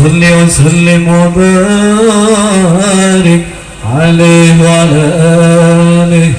صل وسلم وبارك عليه وعلى آله.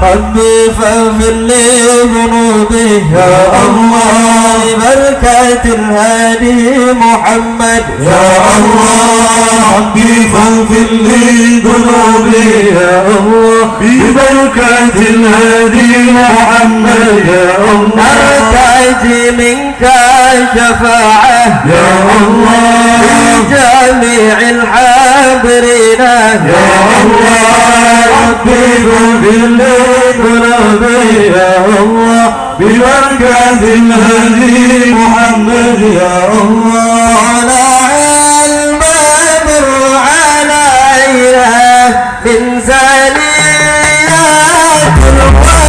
ربي فاغفر لي ذنوبي يا الله ببركة الهادي محمد يا الله. ربي فاغفر لي ذنوبي يا الله ببركة الهادي محمد يا الله نرتجي منك شفاعة يا الله لجميع الحاضرين يا الله ربي اغفر لي ذنوبي يا الله ببركة الهادي محمد يا الله البدر علينا من ثنيات الوداع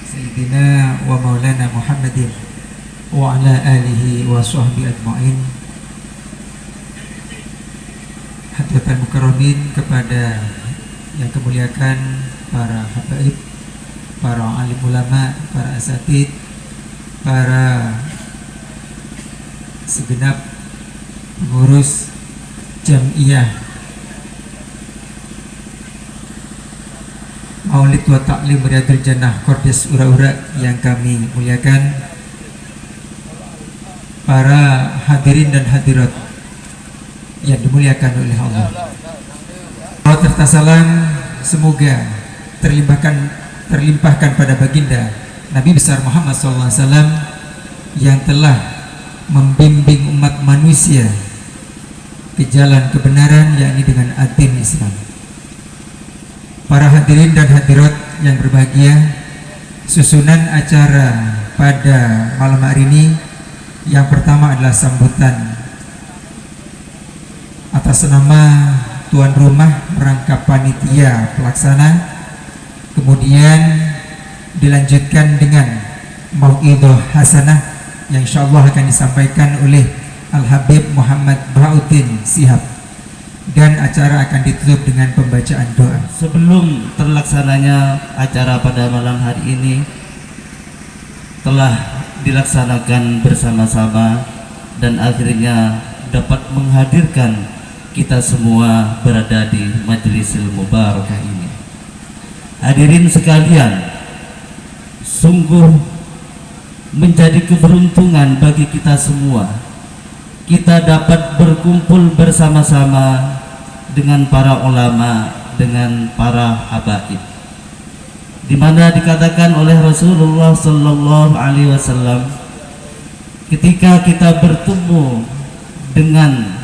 Sayyidina wa maulana Muhammadin wa ala alihi wa sahbihi ajma'in. Hadirin mukarramin, kepada yang kemuliakan para habaib, para alim ulama, para asatid, para segenap pengurus Jam'iyah Maulid wa Ta'lim Riyadul Jannah Kordes Ura-Ura yang kami muliakan, para hadirin dan hadirat yang dimuliakan oleh Allah. Allah serta salam semoga terlimpahkan pada baginda Nabi besar Muhammad SAW yang telah membimbing umat manusia ke jalan kebenaran, yakni dengan agama Islam. Para hadirin dan hadirat yang berbahagia, susunan acara pada malam hari ini yang pertama adalah sambutan atas nama tuan rumah merangkap panitia pelaksana, kemudian dilanjutkan dengan mau'idhah hasanah yang insyaallah akan disampaikan oleh Al-Habib Muhammad Bahauddin Shihab, dan acara akan ditutup dengan pembacaan doa. Sebelum terlaksananya acara pada malam hari ini telah dilaksanakan bersama-sama dan akhirnya dapat menghadirkan kita semua berada di Majlisil Mubarakah ini. Hadirin sekalian, sungguh menjadi keberuntungan bagi kita semua, kita dapat berkumpul bersama-sama dengan para ulama, dengan para habaib, di mana dikatakan oleh Rasulullah Sallallahu Alaihi Wasallam, ketika kita bertemu dengan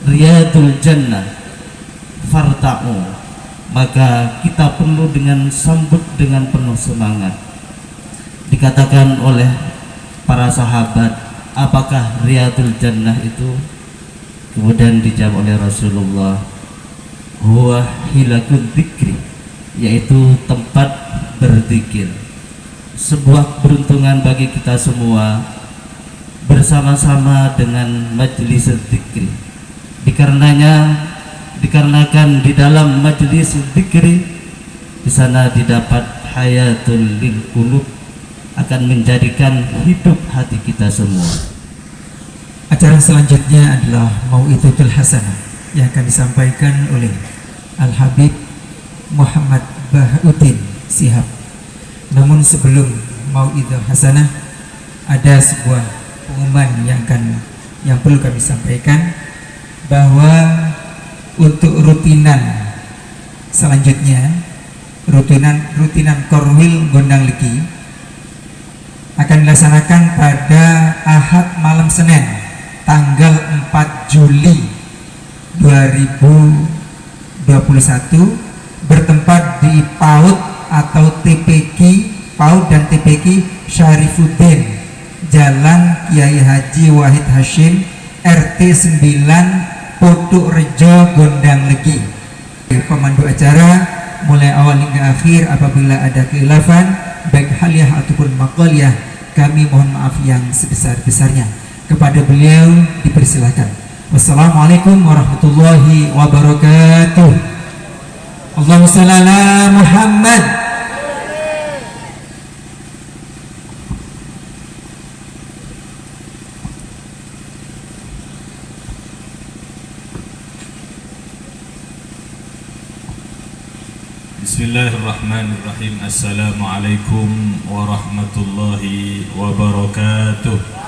Riyadul Jannah farta'u, maka kita perlu dengan sambut dengan penuh semangat. Dikatakan oleh para sahabat, apakah Riyadul Jannah itu? Kemudian dijawab oleh Rasulullah, huwa hilakul dzikri, yaitu tempat berzikir. Sebuah keberuntungan bagi kita semua bersama-sama dengan majelis zikri. Dikarenakan di dalam majelis zikri di sana didapat hayatul lil qulub, akan menjadikan hidup hati kita semua. Acara selanjutnya adalah Mau'izatul Hasanah yang akan disampaikan oleh Al-Habib Muhammad Bahauddin Shihab. Namun sebelum Mau'izatul Hasanah, ada sebuah pengumuman yang perlu kami sampaikan, bahwa untuk rutinan selanjutnya, rutinan Korwil Gondang Legi akan dilaksanakan pada Ahad malam Senin tanggal 4 Juli 2021 bertempat di PAUD atau TPQ PAUD dan TPQ Syarifuddin, Jalan Kiai Haji Wahid Hashim, RT 9, Potuk Rejo, Gondang Legi. Pemandu acara mulai awal hingga akhir, apabila ada kekhilafan baik haliah ataupun maqaliyah, kami mohon maaf yang sebesar-besarnya. Kepada beliau dipersilakan. Wassalamualaikum warahmatullahi wabarakatuh. Allahumma shalli ala Muhammad. Bismillahirrahmanirrahim. Assalamualaikum warahmatullahi wabarakatuh.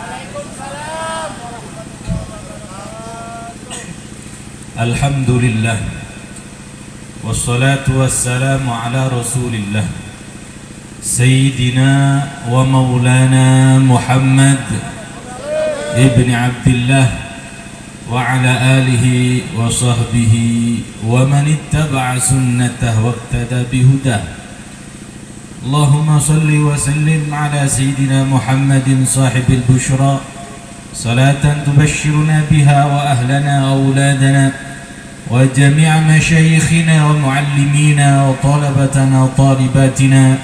Alhamdulillah, wassalatu wassalamu ala rasulillah, Sayyidina wa maulana Muhammad ibn Abdillah wa ala alihi wa sahbihi wa man ittaba'a sunnatah wa iqtada bihudah. Allahumma salli wa sallim ala Sayyidina Muhammadin sahibil bushra, salatan tubashshiruna biha wa ahlana wa auladana wa jami'a masyayikhina wa muallimina wa talabatana wa talibatina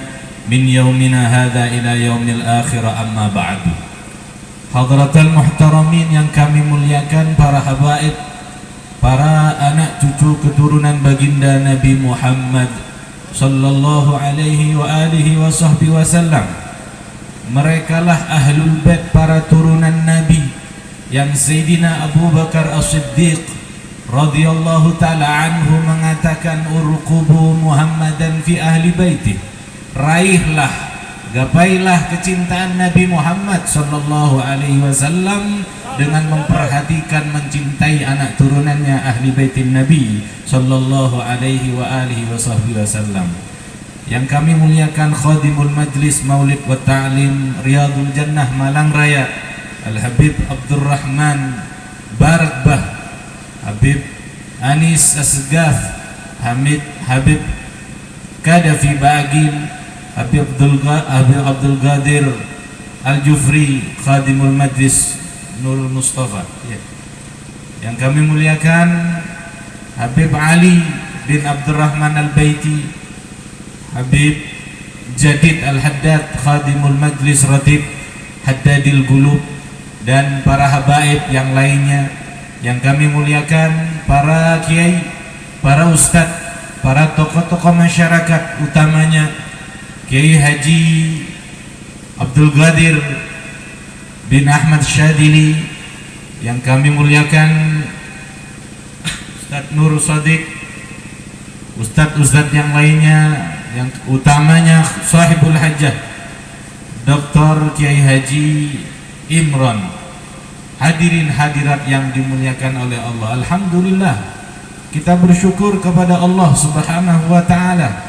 min yaumina hadha ila yaumil akhirah, amma ba'du. Hadratal muhtaramin yang kami muliakan, para habaib, para anak cucu keturunan baginda Nabi Muhammad sallallahu alaihi wa alihi wa sahbihi wasallam. Merekalah ahlul bait, para turunan Nabi, yang Sayyidina Abu Bakar As-Siddiq radhiyallahu ta'ala anhu mengatakan, urqubu Muhammadan fi ahli baiti. Raihlah, gapailah kecintaan Nabi Muhammad sallallahu alaihi wasallam dengan memperhatikan, mencintai anak turunannya ahli baitin Nabi sallallahu alaihi wa alihi wasallam. Yang kami muliakan Khadimul Majlis Maulid wa Ta'lim Riyadul Jannah Malang Raya, Al-Habib Abdurrahman Barakbah, Habib Anis Asgaf, Habib Kadafi Bagil, Habib Abdul Qadir Al-Jufri, Khadimul Majlis Nurul Mustafa. Yang kami muliakan Habib Ali bin Abdurrahman Al-Baiti, Habib Jadid Al-Haddad, Khadimul Majlis Ratib Haddadil Qulub, dan para habaib yang lainnya. Yang kami muliakan para kiai, para ustadz, para tokoh-tokoh masyarakat, utamanya Kiai Haji Abdul Qadir bin Ahmad Syadili. Yang kami muliakan Ustadz Nur Sadiq, ustadz-ustadz yang lainnya, yang utamanya sahibul hajah Dr. Kiai Haji Imran. Hadirin hadirat yang dimuliakan oleh Allah, alhamdulillah kita bersyukur kepada Allah Subhanahu wa ta'ala.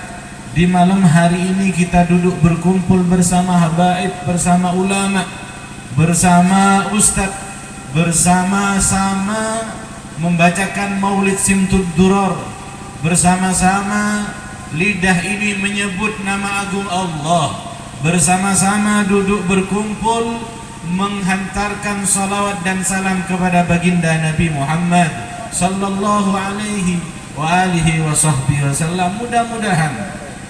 Di malam hari ini kita duduk berkumpul bersama habaib, bersama ulama, bersama ustadz, bersama-sama membacakan maulid Simtud Duror, bersama-sama lidah ini menyebut nama agung Allah, bersama-sama duduk berkumpul menghantarkan salawat dan salam kepada baginda Nabi Muhammad sallallahu alaihi wa alihi wa sahbihi wasallam. Mudah-mudahan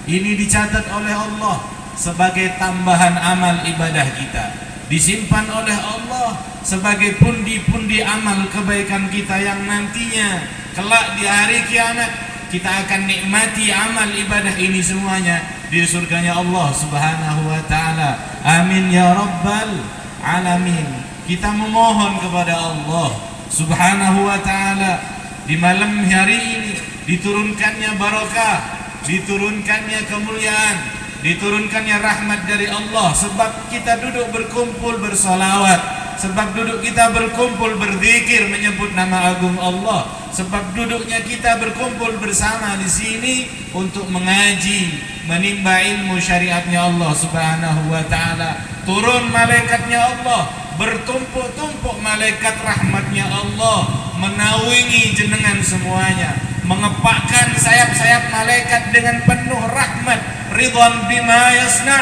ini dicatat oleh Allah sebagai tambahan amal ibadah kita, disimpan oleh Allah sebagai pundi-pundi amal kebaikan kita yang nantinya kelak di hari kiamat kita akan nikmati amal ibadah ini semuanya di surganya Allah Subhanahu wa taala. Amin ya rabbal alamin. Kita memohon kepada Allah Subhanahu wa taala di malam hari ini diturunkannya barakah, diturunkannya kemuliaan, diturunkannya rahmat dari Allah, sebab kita duduk berkumpul bersolawat, sebab duduk kita berkumpul berzikir menyebut nama agung Allah, sebab duduknya kita berkumpul bersama di sini untuk mengaji, menimba ilmu syariatnya Allah Subhanahu wa taala. Turun malaikatnya Allah, bertumpuk-tumpuk malaikat rahmatnya Allah menaungi jenengan semuanya, mengepakkan sayap-sayap malaikat dengan penuh rahmat, ridwan bima yasna,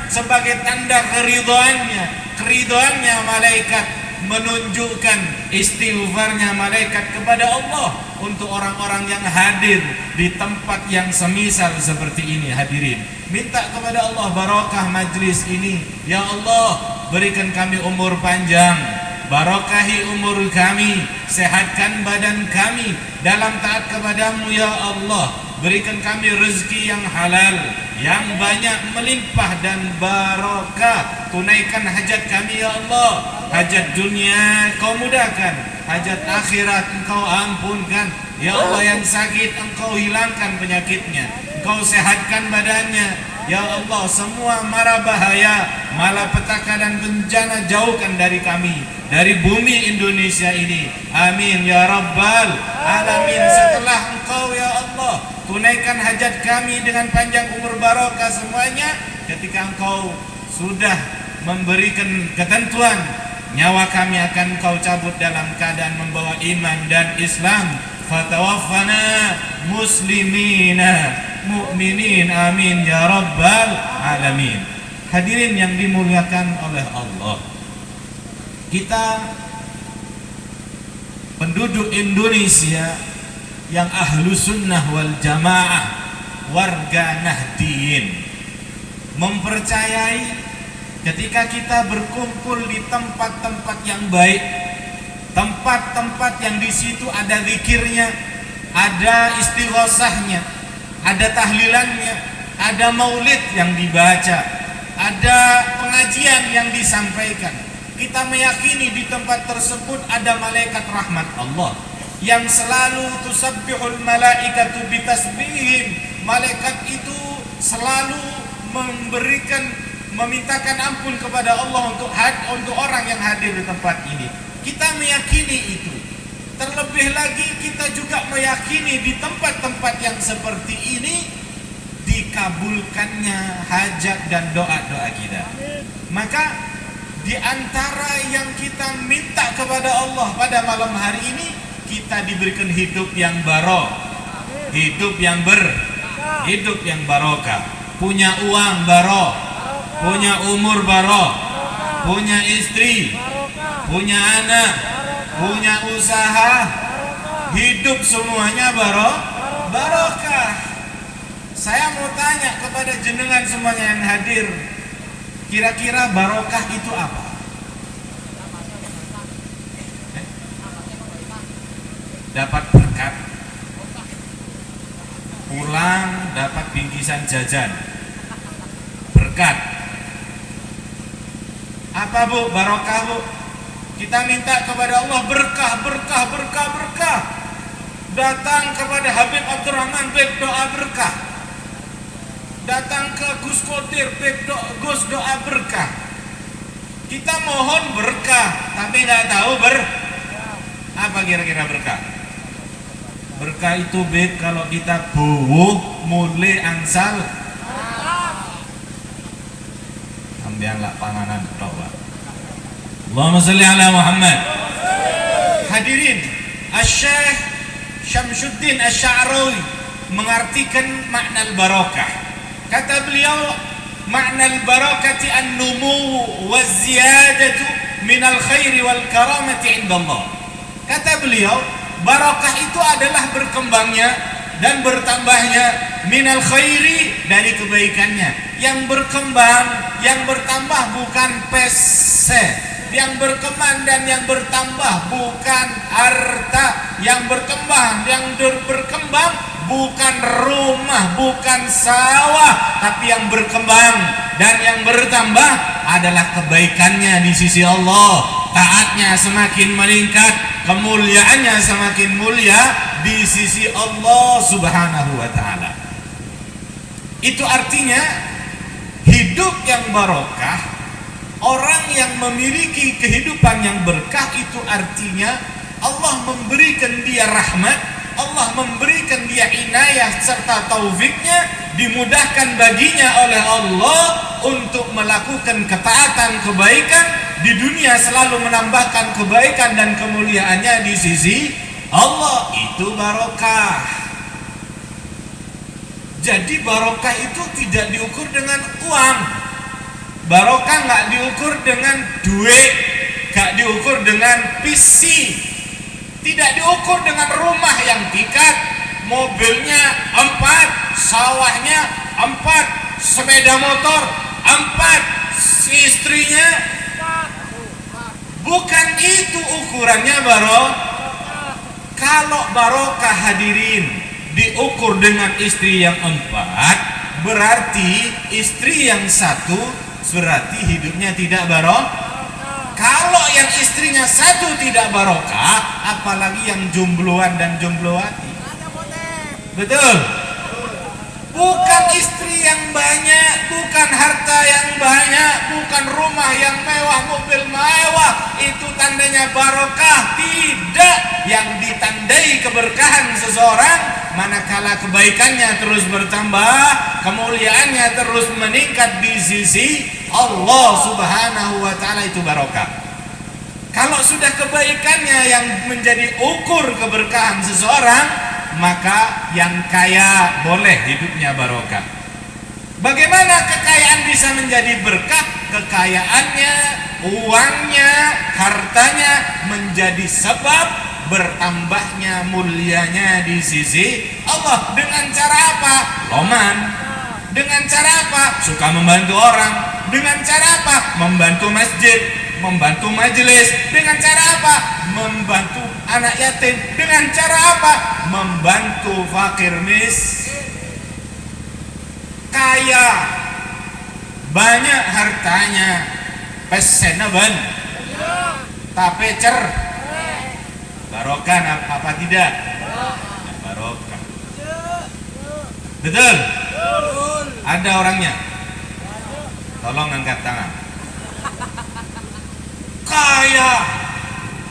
sebagai tanda keridhaannya malaikat, menunjukkan istighfarnya malaikat kepada Allah untuk orang-orang yang hadir di tempat yang semisal seperti ini. Hadirin, minta kepada Allah barakah majlis ini. Ya Allah, berikan kami umur panjang, barakahi umur kami, sehatkan badan kami dalam taat kepadamu ya Allah. Berikan kami rezeki yang halal, yang banyak melimpah dan barokah. Tunaikan hajat kami ya Allah. Hajat dunia Kau mudahkan, hajat akhirat Engkau ampunkan. Ya Allah, yang sakit Engkau hilangkan penyakitnya, Engkau sehatkan badannya. Ya Allah, semua mara bahaya, malapetaka dan bencana jauhkan dari kami, dari bumi Indonesia ini. Amin ya rabbal alamin. Setelah Engkau ya Allah tunaikan hajat kami dengan panjang umur barokah semuanya, ketika Engkau sudah memberikan ketentuan, nyawa kami akan Engkau cabut dalam keadaan membawa iman dan Islam. Fatawaffana muslimina mu'minin, amin ya rabbal alamin. Hadirin yang dimuliakan oleh Allah, kita penduduk Indonesia yang ahlu sunnah wal jamaah, warga Nahdiyin, mempercayai ketika kita berkumpul di tempat-tempat yang baik, tempat-tempat yang di situ ada zikirnya, ada istighosahnya, ada tahlilannya, ada maulid yang dibaca, ada pengajian yang disampaikan. Kita meyakini di tempat tersebut ada malaikat rahmat Allah yang selalu tusabbihul malaikatu bitasbihim. Malaikat itu selalu memintakan ampun kepada Allah untuk orang yang hadir di tempat ini. Kita meyakini itu. Terlebih lagi kita juga meyakini di tempat-tempat yang seperti ini dikabulkannya hajat dan doa-doa kita. Maka di antara yang kita minta kepada Allah pada malam hari ini, kita diberikan hidup yang hidup yang barokah, punya uang barokah, punya umur barokah, punya istri, punya anak, punya usaha, hidup semuanya barokah. Saya mau tanya kepada jenengan semuanya yang hadir, kira-kira barokah itu apa? Dapat berkat, pulang dapat bingkisan jajan, berkat. Apa bu barokah bu? Kita minta kepada Allah berkah. Datang kepada Habib Abdurrahman, beb doa berkah. Datang ke Gus Kodir, beb Gus doa berkah. Kita mohon berkah, tapi nggak tahu apa kira-kira berkah. Berkah itu beb kalau kita buuh mulai angsal ambianlah panganan doa. Allahumma salli ala Muhammad. Hadirin, Asy-Syaikh Syamsuddin Asy-Sya'rawi mengartikan makna al-barakah. Kata beliau, makna al-barakati an-numu wa ziyadatu minal khairi wal karamati indallah. Kata beliau, barokah itu adalah berkembangnya dan bertambahnya minal khairi, dari kebaikannya. Yang berkembang, yang bertambah bukan PC. Yang berkembang dan yang bertambah bukan harta. Yang berkembang, yang berkembang bukan rumah, bukan sawah, tapi yang berkembang dan yang bertambah adalah kebaikannya di sisi Allah. Taatnya semakin meningkat, kemuliaannya semakin mulia di sisi Allah Subhanahu wa ta'ala. Itu artinya hidup yang barokah, orang yang memiliki kehidupan yang berkah, itu artinya Allah memberikan dia rahmat, Allah memberikan dia inayah serta taufiknya, dimudahkan baginya oleh Allah untuk melakukan ketaatan, kebaikan di dunia, selalu menambahkan kebaikan dan kemuliaannya di sisi Allah. Itu barokah. Jadi barokah itu tidak diukur dengan uang. Barokah nggak diukur dengan duit, nggak diukur dengan PC, tidak diukur dengan rumah yang tingkat, mobilnya 4, sawahnya 4, sepeda motor 4, istrinya. Bukan itu ukurannya barokah. Kalau barokah hadirin diukur dengan istri yang 4, berarti istri yang 1 berarti hidupnya tidak barokah. Kalau yang istrinya 1 tidak barokah, apalagi yang jombloan dan jombloati. Betul? Bukan istri yang banyak, bukan harta yang banyak, bukan rumah yang mewah, mobil mewah, itu tandanya barokah. Tidak. Yang ditandai keberkahan seseorang manakala kebaikannya terus bertambah, kemuliaannya terus meningkat di sisi Allah Subhanahu wa ta'ala, itu barokah. Kalau sudah kebaikannya yang menjadi ukur keberkahan seseorang, maka yang kaya boleh hidupnya barokah. Bagaimana kekayaan bisa menjadi berkah? Kekayaannya, uangnya, hartanya menjadi sebab bertambahnya mulianya di sisi Allah. Dengan cara apa? Loman. Dengan cara apa? Suka membantu orang. Dengan cara apa? Membantu masjid, membantu majelis. Dengan cara apa? Membantu anak yatim. Dengan cara apa? Membantu fakir kaya, banyak hartanya, pesenaban, tapi cer barokah apa tidak? Barokah. Betul? Ada orangnya? Tolong angkat tangan. Kaya,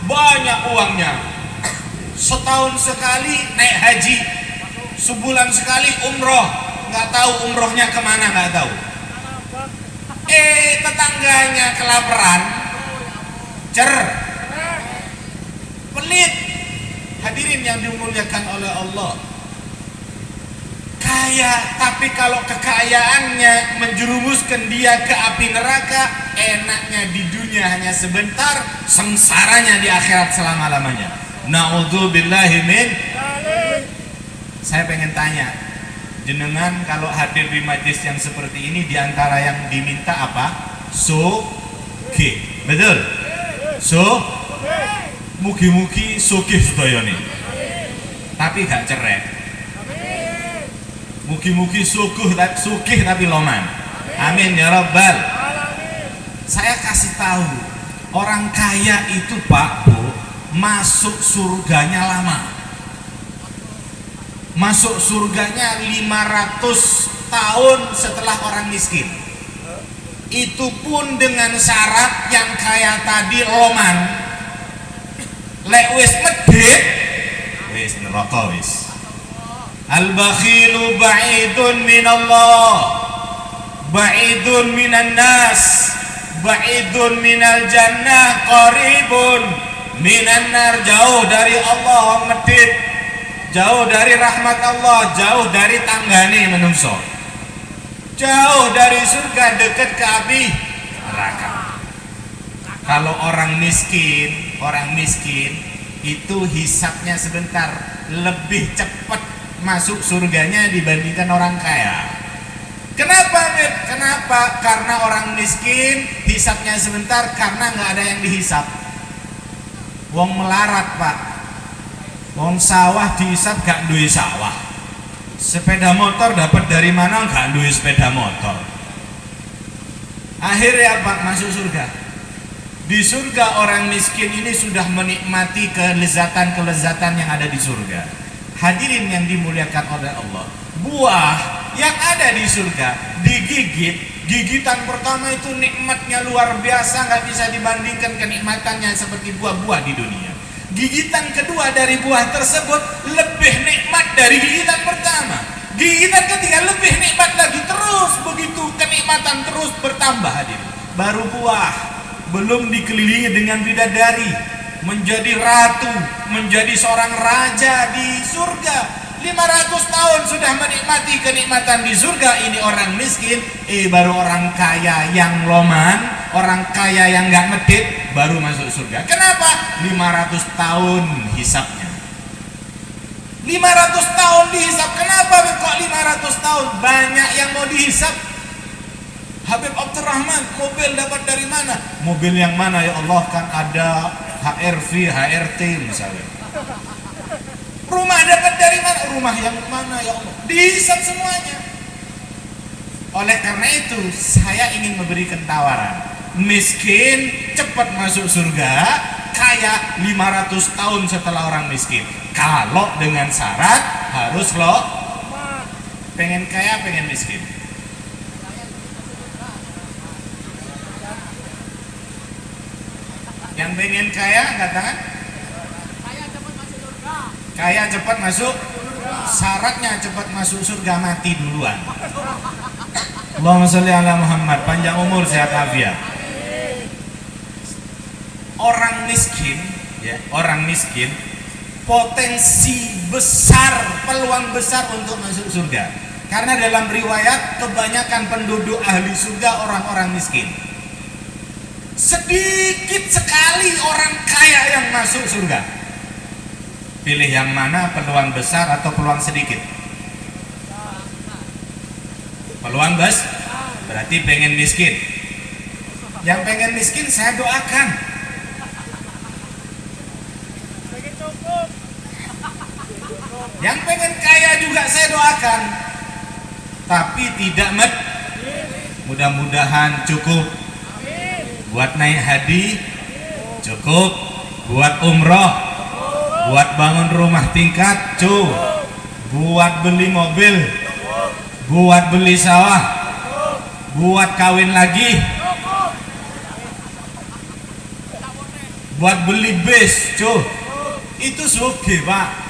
banyak uangnya, setahun sekali naik haji, sebulan sekali umroh, nggak tahu umrohnya kemana, nggak tahu. Tetangganya kelaparan, pelit. Hadirin yang dimuliakan oleh Allah, kaya, tapi kalau kekayaannya menjerumuskan dia ke api neraka, enaknya di dunia hanya sebentar, sengsaranya di akhirat selama-lamanya. Na'udzubillahi min. Saya pengen tanya, jenengan kalau hadir di majlis yang seperti ini, diantara yang diminta apa? Sugih. Betul? Mugi-mugi sugih sedaya nih. Tapi gak cerai. Mugi-mugi sugih tapi loman. Amin ya rabbal. Saya kasih tahu, orang kaya itu Pak Bu, masuk surganya lama. Masuk surganya 500 tahun setelah orang miskin. Itu pun dengan syarat yang kaya tadi loman. Lek wis medhit, wis neraka wis. Al-bakhilu ba'idun minallah, ba'idun minan nas, ba'idun minal jannah, qaribun minan nar. Jauh dari Allah medhit, jauh dari rahmat Allah, jauh dari tanggane menungso, jauh dari surga, dekat ke api neraka. Kalau orang miskin itu hisapnya sebentar, lebih cepat masuk surganya dibandingkan orang kaya. Kenapa, Beb? Kenapa? Karena orang miskin hisapnya sebentar karena nggak ada yang dihisap. Wong melarat, Pak. Wong sawah dihisap gak duwe sawah. Sepeda motor dapat dari mana? Gak duwe sepeda motor. Akhirnya Pak masuk surga. Di surga orang miskin ini sudah menikmati kelezatan yang ada di surga. Hadirin yang dimuliakan oleh Allah, buah yang ada di surga digigit, gigitan pertama itu nikmatnya luar biasa, nggak bisa dibandingkan kenikmatannya seperti buah-buah di dunia. Gigitan kedua dari buah tersebut lebih nikmat dari gigitan pertama. Gigitan ketiga lebih nikmat lagi, terus begitu kenikmatan terus bertambah. Hadirin, baru buah, belum dikelilingi dengan bidadari, menjadi ratu, menjadi seorang raja di surga. 500 tahun sudah menikmati kenikmatan di surga. Ini orang miskin, baru orang kaya yang loman, orang kaya yang gak medit baru masuk surga. Kenapa? 500 tahun hisapnya. 500 tahun dihisap. Kenapa kok 500 tahun? Banyak yang mau dihisap. Habib Abdurrahman, mobil dapat dari mana? Mobil yang mana ya Allah? Kan ada HRV, HRT misalnya. Rumah dapat dari mana? Rumah yang mana ya Allah? Dihisap semuanya. Oleh karena itu saya ingin memberikan tawaran. Miskin cepat masuk surga, kaya 500 tahun setelah orang miskin. Kalau dengan syarat harus lo pengen kaya, pengen miskin. Yang pengen kaya angkat tangan. Kaya cepat masuk. Syaratnya cepat masuk surga, mati duluan. Allahumma sholli ala Muhammad. Panjang umur, sehat afiat. Orang miskin, ya, orang miskin potensi besar, peluang besar untuk masuk surga. Karena dalam riwayat kebanyakan penduduk ahli surga orang-orang miskin. Sedikit sekali orang kaya yang masuk surga. Pilih yang mana, peluang besar atau peluang sedikit? Peluang berarti pengen miskin. Yang pengen miskin saya doakan. Yang pengen kaya juga saya doakan. Tapi tidak mudah-mudahan cukup buat naik haji, cukup buat umroh, buat bangun rumah tingkat, buat beli mobil, buat beli sawah, buat kawin lagi, buat beli bis, itu suge Pak.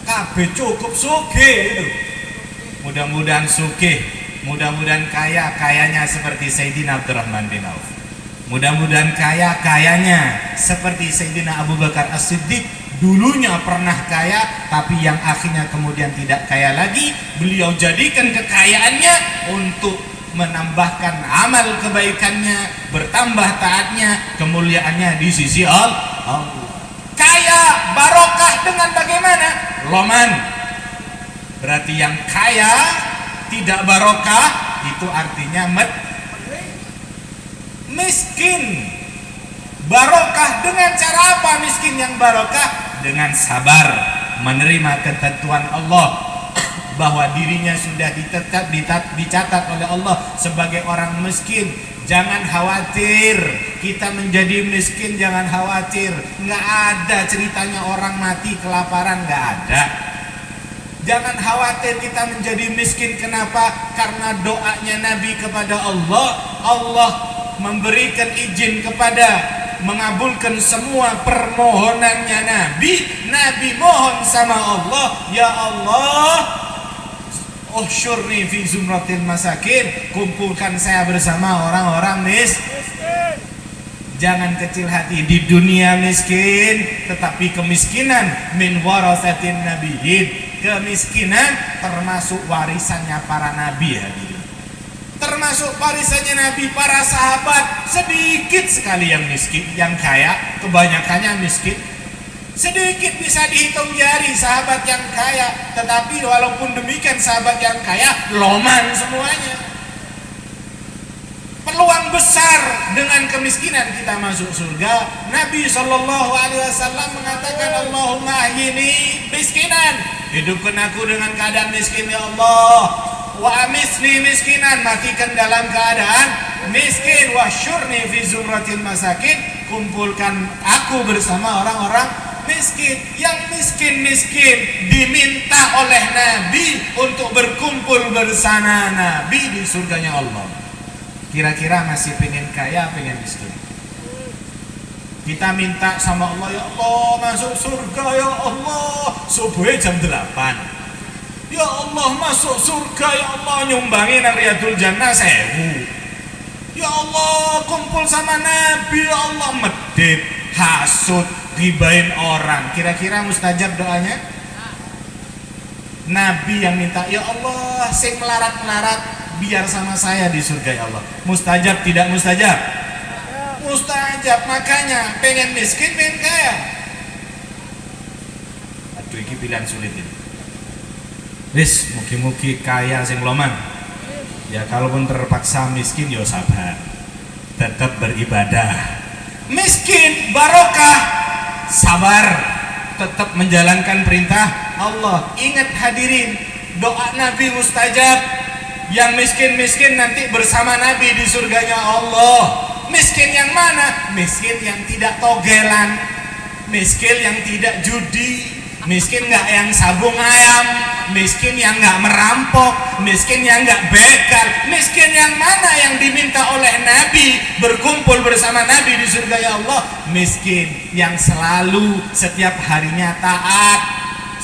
Kabeh cukup suge itu. Mudah-mudahan suge, mudah-mudahan kayanya seperti Sayyidina Abdurrahman bin Auf. Mudah-mudahan kayanya seperti Sayyidina Abu Bakar As-Siddiq. Dulunya pernah kaya, tapi yang akhirnya kemudian tidak kaya lagi. Beliau jadikan kekayaannya untuk menambahkan amal kebaikannya, bertambah taatnya, kemuliaannya di sisi Allah. Kaya barokah dengan bagaimana? Loman. Berarti yang kaya tidak barokah, itu artinya miskin. Barokah dengan cara apa miskin yang barokah? Dengan sabar, menerima ketentuan Allah bahwa dirinya sudah dicatat oleh Allah sebagai orang miskin. Jangan khawatir kita menjadi miskin, jangan khawatir. Nggak ada ceritanya orang mati kelaparan, nggak ada. Jangan khawatir kita menjadi miskin. Kenapa? Karena doanya Nabi kepada Allah, Allah memberikan izin kepada mengabulkan semua permohonannya Nabi. Nabi mohon sama Allah, ya Allah, usyurni fi zumratil masakin, kumpulkan saya bersama orang-orang miskin. Jangan kecil hati, di dunia miskin, tetapi kemiskinan min warasatin nabiyyin, kemiskinan termasuk warisannya para nabi. Hadirin, Termasuk barisannya Nabi, para sahabat sedikit sekali yang miskin, yang kaya, kebanyakannya miskin. Sedikit bisa dihitung jari sahabat yang kaya, tetapi walaupun demikian sahabat yang kaya loman semuanya. Peluang besar dengan kemiskinan kita masuk surga. Nabi SAW mengatakan, Allahumma ahyini miskinan, hidupkan aku dengan keadaan miskin ya Allah. Wa amisni miskinan, matikan dalam keadaan miskin. Wasyurni fi zumratil masakin, kumpulkan aku bersama orang-orang miskin. Yang miskin-miskin diminta oleh Nabi untuk berkumpul bersama Nabi di surganya Allah. Kira-kira masih pengen kaya, pengen miskin? Kita minta sama Allah, ya Allah masuk surga ya Allah subuh jam 8. Ya Allah masuk surga ya Allah nyumbangin Riyadul Jannah 1000. Ya Allah kumpul sama Nabi, ya Allah medit, hasud, ribain orang. Kira-kira mustajab doanya? Nabi yang minta, ya Allah sing melarat-melarat biar sama saya di surga ya Allah. Mustajab tidak mustajab? Mustajab. Makanya pengen miskin pengen kaya. Aduh ini pilihan sulit ini. Wis mugi-mugi kaya sing loman. Ya kalaupun terpaksa miskin ya sabar, tetap beribadah. Miskin barokah, sabar, tetap menjalankan perintah Allah. Ingat hadirin, doa Nabi mustajab. Yang miskin-miskin nanti bersama Nabi di surganya Allah. Miskin yang mana? Miskin yang tidak togelan, miskin yang tidak judi, miskin nggak yang sabung ayam, miskin yang nggak merampok, miskin yang nggak begal. Miskin yang mana yang diminta oleh Nabi berkumpul bersama Nabi di surga ya Allah? Miskin yang selalu setiap harinya taat,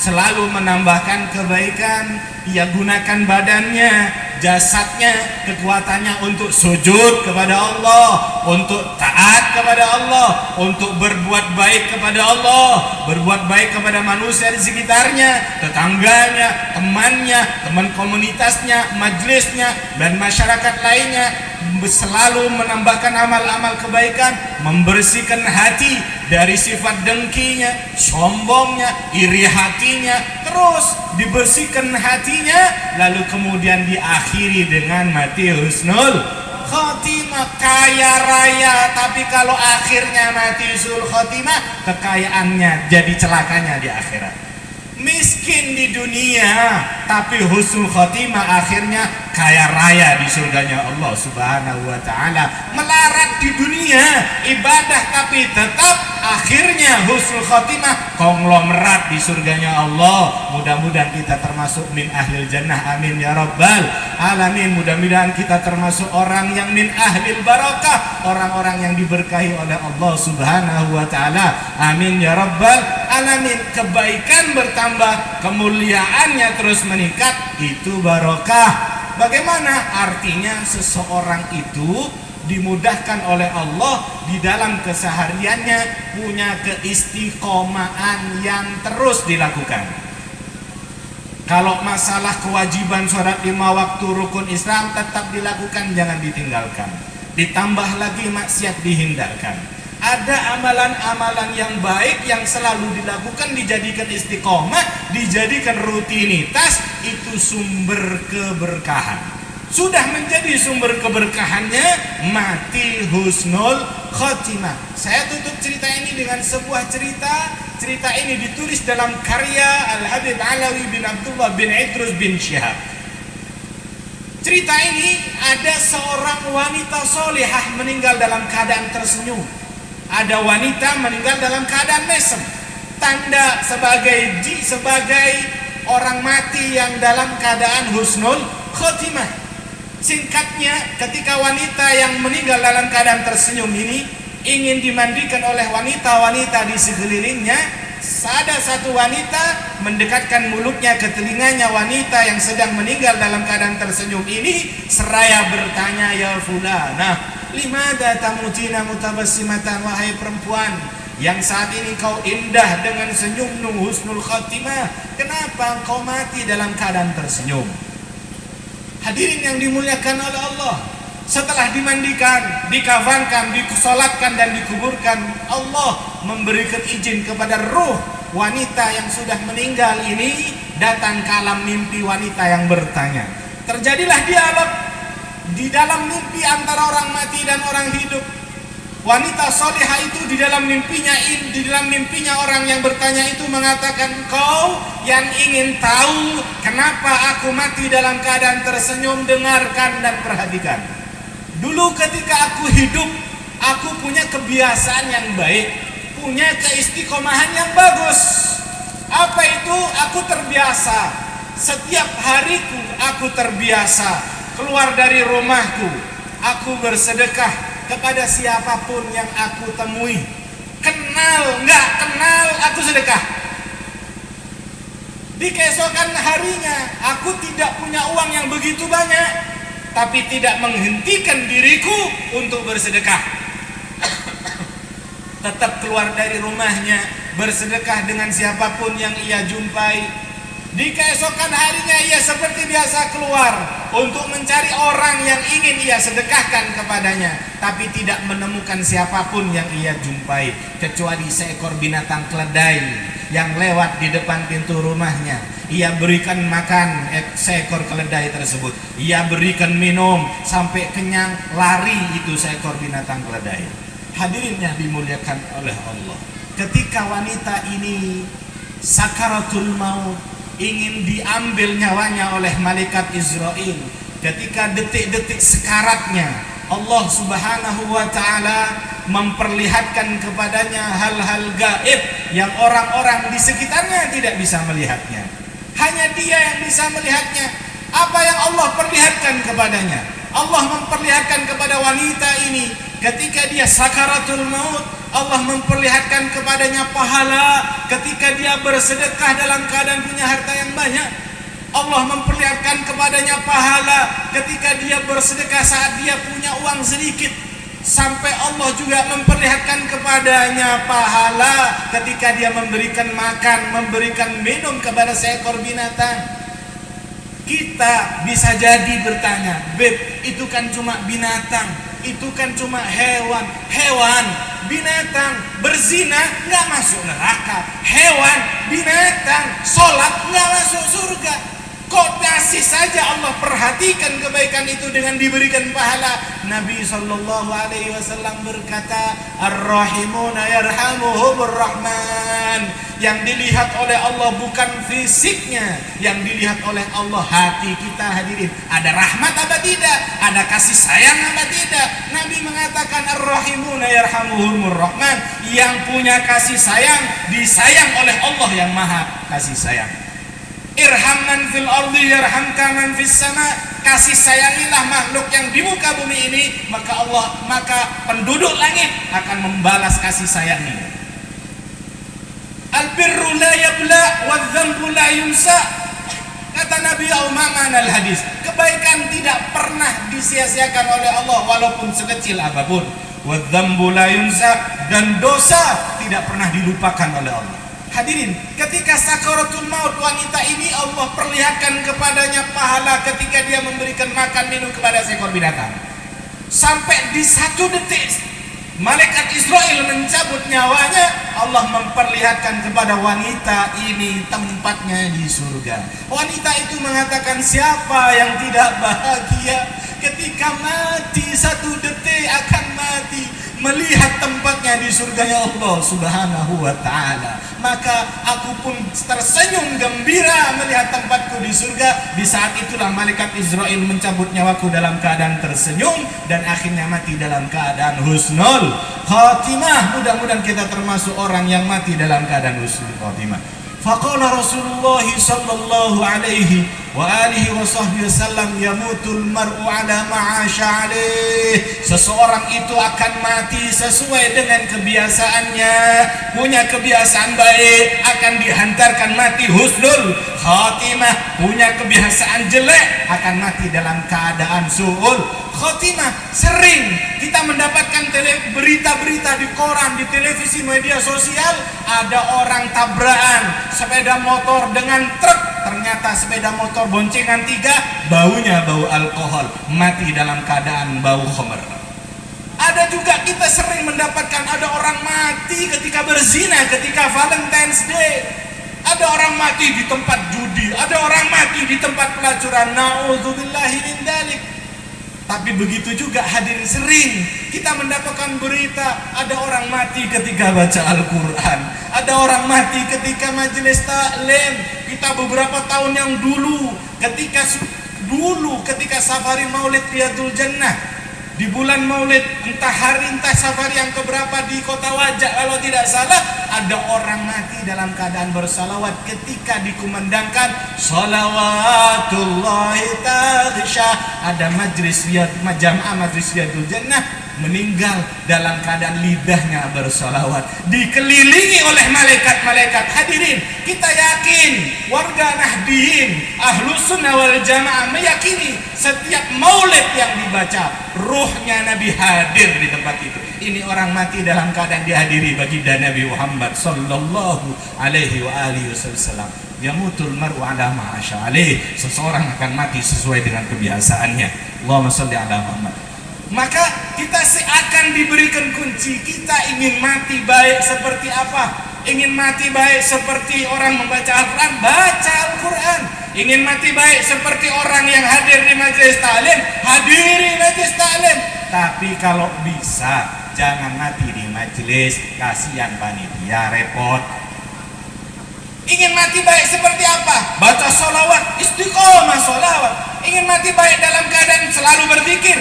selalu menambahkan kebaikan. Ia gunakan badannya, jasadnya, kekuatannya untuk sujud kepada Allah, untuk taat kepada Allah, untuk berbuat baik kepada Allah, berbuat baik kepada manusia di sekitarnya, tetangganya, temannya, teman komunitasnya, majelisnya, dan masyarakat lainnya. Selalu menambahkan amal-amal kebaikan, membersihkan hati dari sifat dengkinya, sombongnya, iri hatinya, terus dibersihkan hatinya, lalu kemudian diakhiri dengan mati husnul khotimah, kaya raya. Tapi kalau akhirnya mati husnul khotimah, kekayaannya jadi celakanya di akhirat. Miskin di dunia tapi husnul khotimah, akhirnya kaya raya di surganya Allah Subhanahu wa ta'ala. Melarat di dunia ibadah tapi tetap akhirnya husnul khotimah, konglomerat di surganya Allah. Mudah-mudahan kita termasuk min ahlil jannah, amin ya rabbal alamin. Mudah-mudahan kita termasuk orang yang min ahlil barakah, orang-orang yang diberkahi oleh Allah Subhanahu wa ta'ala, amin ya rabbal alamin. Kebaikan bertambah, kemuliaannya terus meningkat, itu barokah. Bagaimana artinya? Seseorang itu dimudahkan oleh Allah di dalam kesehariannya, punya keistiqomahan yang terus dilakukan. Kalau masalah kewajiban sholat 5 waktu rukun Islam tetap dilakukan, jangan ditinggalkan. Ditambah lagi maksiat dihindarkan. Ada amalan-amalan yang baik yang selalu dilakukan, dijadikan istiqomah, dijadikan rutinitas, itu sumber keberkahan. Sudah menjadi sumber keberkahannya, mati husnul khotimah. Saya tutup cerita ini dengan sebuah cerita. Cerita ini ditulis dalam karya Al-Habib Alawi bin Abdullah bin Idrus bin Syihab. Cerita ini ada seorang wanita solihah meninggal dalam keadaan tersenyum. Ada wanita meninggal dalam keadaan mesem, tanda sebagai orang mati yang dalam keadaan husnul khotimah. Singkatnya, ketika wanita yang meninggal dalam keadaan tersenyum ini ingin dimandikan oleh wanita-wanita di sekelilingnya, ada satu wanita mendekatkan mulutnya ke telinganya wanita yang sedang meninggal dalam keadaan tersenyum ini, seraya bertanya, ya fulana, limada tamutina mutabassimatan, wahai perempuan yang saat ini kau indah dengan senyummu husnul khatimah, kenapa engkau mati dalam keadaan tersenyum? Hadirin yang dimuliakan oleh Allah, setelah dimandikan, dikafankan, dikusolatkan dan dikuburkan, Allah memberikan izin kepada ruh wanita yang sudah meninggal ini datang ke alam mimpi wanita yang bertanya. Terjadilah dialog di dalam mimpi antara orang mati dan orang hidup. Wanita solihah itu di dalam mimpinya orang yang bertanya itu mengatakan, kau yang ingin tahu kenapa aku mati dalam keadaan tersenyum, dengarkan dan perhatikan. Dulu ketika aku hidup, aku punya kebiasaan yang baik, punya keistiqomahan yang bagus. Apa itu? Aku terbiasa. Setiap hariku aku terbiasa keluar dari rumahku, aku bersedekah kepada siapapun yang aku temui. Kenal nggak kenal, aku sedekah. Di keesokan harinya aku tidak punya uang yang begitu banyak, tapi tidak menghentikan diriku untuk bersedekah. Tetap keluar dari rumahnya, bersedekah dengan siapapun yang ia jumpai. Di keesokan harinya ia seperti biasa keluar untuk mencari orang yang ingin ia sedekahkan kepadanya, tapi tidak menemukan siapapun yang ia jumpai kecuali seekor binatang keledai yang lewat di depan pintu rumahnya. Ia berikan makan seekor keledai tersebut, ia berikan minum sampai kenyang, lari itu seekor binatang keledai. Hadirin yang dimuliakan oleh Allah, ketika wanita ini sakaratul maut, ingin diambil nyawanya oleh malaikat Israel, ketika detik-detik sekaratnya Allah Subhanahu wa ta'ala memperlihatkan kepadanya hal-hal gaib yang orang-orang di sekitarnya tidak bisa melihatnya. Hanya dia yang bisa melihatnya. Apa yang Allah perlihatkan kepadanya? Allah memperlihatkan kepada wanita ini ketika dia sakaratul maut, Allah memperlihatkan kepadanya pahala ketika dia bersedekah dalam keadaan punya harta yang banyak. Allah memperlihatkan kepadanya pahala ketika dia bersedekah saat dia punya uang sedikit. Sampai Allah juga memperlihatkan kepadanya pahala ketika dia memberikan makan, memberikan minum kepada seekor binatang. Kita bisa jadi bertanya, Beb, itu kan cuma binatang, itu kan cuma hewan. Binatang berzina nggak masuk neraka, hewan binatang sholat nggak masuk surga. Kok masih saja Allah perhatikan kebaikan itu dengan diberikan pahala? Nabi SAW berkata, Ar-Rahimuna yarhamuhumur Rahman. Yang dilihat oleh Allah bukan fisiknya, yang dilihat oleh Allah hati kita. Hadirin, ada rahmat apa tidak? Ada kasih sayang apa tidak? Nabi mengatakan Ar-Rahimuna yarhamuhumur Rahman. Yang punya kasih sayang disayang oleh Allah yang maha kasih sayang. Irham man fil ardi yarhamka man fis sama. Kasih sayangilah makhluk yang di muka bumi ini, maka penduduk langit akan membalas kasih sayangnya. Al-birru la yabla wadh-dhanbu la yunsa. Kata Nabi Umamah al-hadis, kebaikan tidak pernah disia-siakan oleh Allah walaupun sekecil apapun. Wadh-dhanbu la yunsa, dan dosa tidak pernah dilupakan oleh Allah. Hadirin, ketika sakaratul maut wanita ini Allah perlihatkan kepadanya pahala ketika dia memberikan makan minum kepada seekor binatang. Sampai di satu detik malaikat Israel mencabut nyawanya, Allah memperlihatkan kepada wanita ini tempatnya di surga. Wanita itu mengatakan, siapa yang tidak bahagia ketika mati satu detik akan mati, melihat tempatnya di surganya Allah Subhanahu wa ta'ala. Maka aku pun tersenyum gembira melihat tempatku di surga. Di saat itulah malaikat Israel mencabut nyawaku dalam keadaan tersenyum dan akhirnya mati dalam keadaan husnul khatimah. Mudah-mudahan kita termasuk orang yang mati dalam keadaan husnul khatimah. Faqala Rasulullah sallallahu alaihi wa alihi wa sahbihi wasallam, yamutul mar'u ala ma'asha alaih. Seseorang itu akan mati sesuai dengan kebiasaannya. Punya kebiasaan baik akan dihantarkan mati husnul khatimah. Punya kebiasaan jelek akan mati dalam keadaan su'ul khotimah. Sering kita mendapatkan berita-berita di koran, di televisi, media sosial, ada orang tabrakan sepeda motor dengan truk ternyata sepeda motor boncengan 3, baunya bau alkohol, mati dalam keadaan bau khamr. Ada juga kita sering mendapatkan ada orang mati ketika berzina, ketika Valentine's Day. Ada orang mati di tempat judi, ada orang mati di tempat pelacuran. Na'udzubillahi min dzalik. Tapi begitu juga hadirin, sering kita mendapatkan berita ada orang mati ketika baca Al-Quran, ada orang mati ketika majelis taklim. Kita beberapa tahun yang dulu ketika safari Maulid Riyadul Jannah, di bulan Maulid, entah hari entah safari yang keberapa di kota Wajak kalau tidak salah, ada orang mati dalam keadaan bersalawat ketika dikumandangkan sholawatullahi taghsha. Ada jamaah majlis Riyadul Jannah meninggal dalam keadaan lidahnya bersalawat, dikelilingi oleh malaikat-malaikat. Hadirin, kita yakin, warga Nahdiyin, Ahlus Sunnah wal Jamaah meyakini setiap maulid yang dibaca ruhnya Nabi hadir di tempat itu. Ini orang mati dalam keadaan dihadiri baginda Nabi Muhammad sallallahu alaihi wa alihi wasallam. Yamutul mar'u ala ma asya alaih. Seseorang akan mati sesuai dengan kebiasaannya. Allahumma shalli ala Muhammad. Maka kita akan diberikan kunci. Kita ingin mati baik seperti apa? Ingin mati baik seperti orang membaca Al-Quran, baca Al-Quran. Ingin mati baik seperti orang yang hadir di majelis taklim, hadiri majelis taklim. Tapi kalau bisa jangan mati di majelis, kasihan panitia repot. Ingin mati baik seperti apa? Baca sholawat, istiqomah sholawat. Ingin mati baik dalam keadaan selalu berzikir,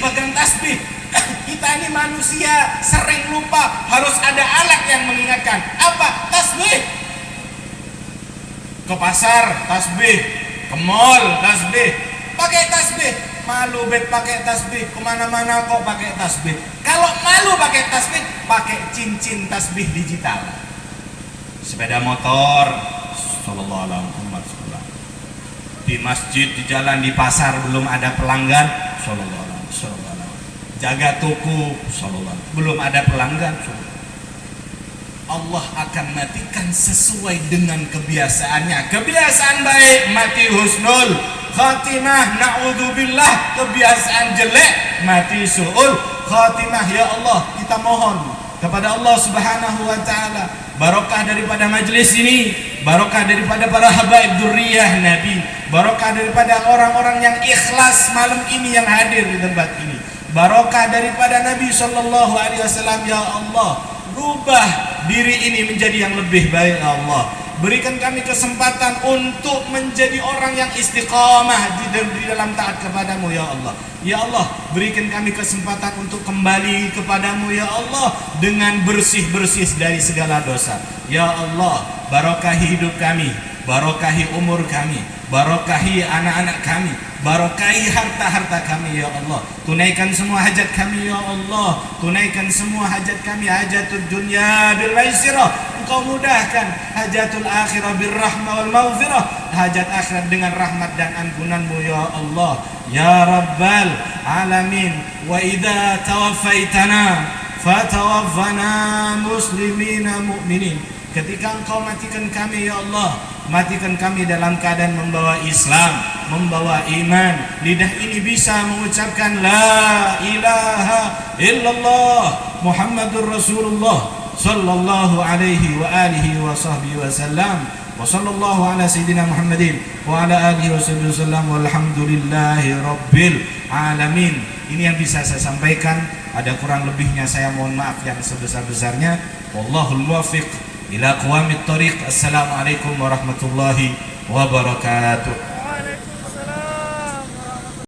pegang tasbih. Kita ini manusia sering lupa, harus ada alat yang mengingatkan. Apa? Tasbih. Ke pasar, tasbih. Ke mall, tasbih. Pakai tasbih. Malu bet pakai tasbih, kemana-mana kok pakai tasbih. Kalau malu pakai tasbih, pakai cincin tasbih digital. Sepeda motor, sallallahu alaihi wasallam. Di masjid, di jalan, di pasar belum ada pelanggan, sallallahu alaihi wasallam. Jaga toko, sallallahu alaihi wasallam. Belum ada pelanggan, Allah akan matikan sesuai dengan kebiasaannya. Kebiasaan baik mati husnul khatimah, na'udzubillah. Kebiasaan jelek mati su'ul khatimah. Ya Allah, kita mohon kepada Allah Subhanahu wa taala barokah daripada majelis ini, barokah daripada para habaib dzurriyyah Nabi, barokah daripada orang-orang yang ikhlas malam ini yang hadir di tempat ini, barokah daripada Nabi sallallahu alaihi wasallam. Ya Allah, rubah diri ini menjadi yang lebih baik. Ya Allah, berikan kami kesempatan untuk menjadi orang yang istiqamah di dalam taat kepadamu. Ya Allah, ya Allah, berikan kami kesempatan untuk kembali kepadamu. Ya Allah, dengan bersih-bersih dari segala dosa. Ya Allah, barokahi hidup kami, barokahi umur kami, barokahi anak-anak kami, barokahi harta-harta kami. Ya Allah, tunaikan semua hajat kami. Ya Allah, tunaikan semua hajat kami. Hajatul dunya bil maisirah, Engkau mudahkan. Hajatul akhirah bil rahmah wal maghfirah, hajat akhirat dengan rahmat dan ampunanmu. Ya Allah, ya Rabbal alamin. Wa idza tawaffaitana fatawaffana muslimina mu'minin. Ketika Engkau matikan kami, ya Allah, matikan kami dalam keadaan membawa Islam, membawa iman. Lidah ini bisa mengucapkan la ilaha illallah Muhammadur Rasulullah sallallahu alaihi wa alihi wa sahbihi wasallam. Wa sallallahu ala sayyidina Muhammadin wa ala alihi wa sahbihi wasallam. Walhamdulillahi rabbil alamin. Ini yang bisa saya sampaikan. Ada kurang lebihnya saya mohon maaf yang sebesar-besarnya. Wallahul muwaffiq ila aqwamit thariq. Assalamualaikum warahmatullahi wabarakatuh.